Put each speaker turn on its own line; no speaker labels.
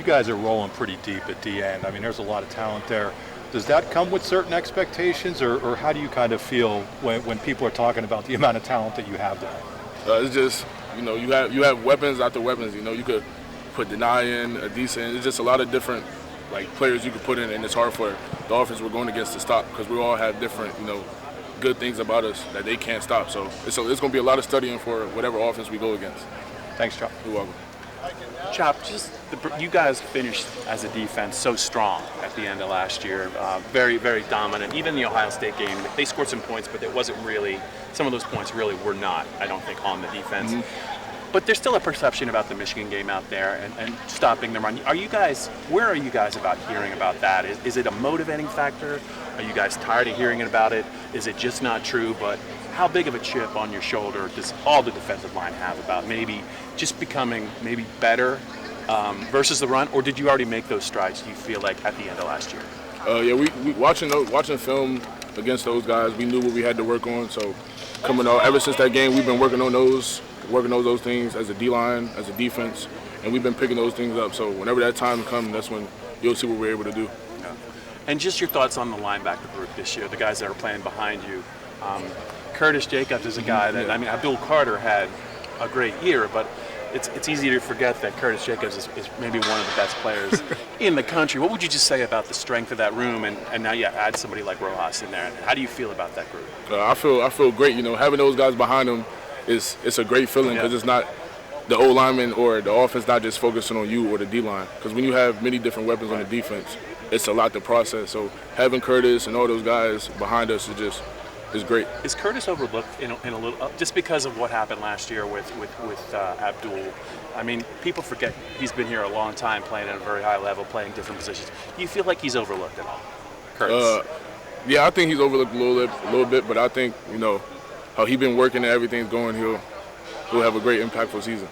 guys are rolling pretty deep at D end. I mean, there's a lot of talent there. Does that come with certain expectations, or how do you kind of feel when people are talking about the amount of talent that you have there?
It's just, you have weapons after weapons. You could put Deny in, a decent. It's just a lot of different players you could put in, and it's hard for the offense we're going against to stop because we all have different good things about us that they can't stop. So it's going to be a lot of studying for whatever offense we go against.
Thanks, Chop.
You're welcome.
Chop, you guys finished as a defense so strong at the end of last year, very, very dominant. Even the Ohio State game, they scored some points, but it wasn't really, some of those points really were not, I don't think, on the defense. Mm-hmm. But there's still a perception about the Michigan game out there and stopping the run. Where are you guys about hearing about that? Is it a motivating factor? Are you guys tired of hearing about it? Is it just not true? But how big of a chip on your shoulder does all the defensive line have about maybe just becoming maybe better versus the run, or did you already make those strides, do you feel like, at the end of last year?
Yeah, we watching film against those guys, we knew what we had to work on. So coming out, ever since that game, we've been working on those things as a D-line, as a defense, and we've been picking those things up. So whenever that time comes, that's when you'll see what we're able to do.
Yeah. And just your thoughts on the linebacker group this year, the guys that are playing behind you. Curtis Jacobs is a guy that, Abdul Carter had a great year, but it's easy to forget that Curtis Jacobs is maybe one of the best players in the country. What would you just say about the strength of that room, and now you add somebody like Rojas in there? How do you feel about that group?
I feel great. Having those guys behind them it's a great feeling because it's not the O lineman or the offense not just focusing on you or the D line. Because when you have many different weapons on the defense, it's a lot to process. So having Curtis and all those guys behind us is great.
Is Curtis overlooked in a little, just because of what happened last year with Abdul? I mean, people forget he's been here a long time, playing at a very high level, playing different positions. Do you feel like he's overlooked at all, Curtis?
Yeah, I think he's overlooked a little bit, but I think how he's been working and everything's going, he'll have a great impactful season.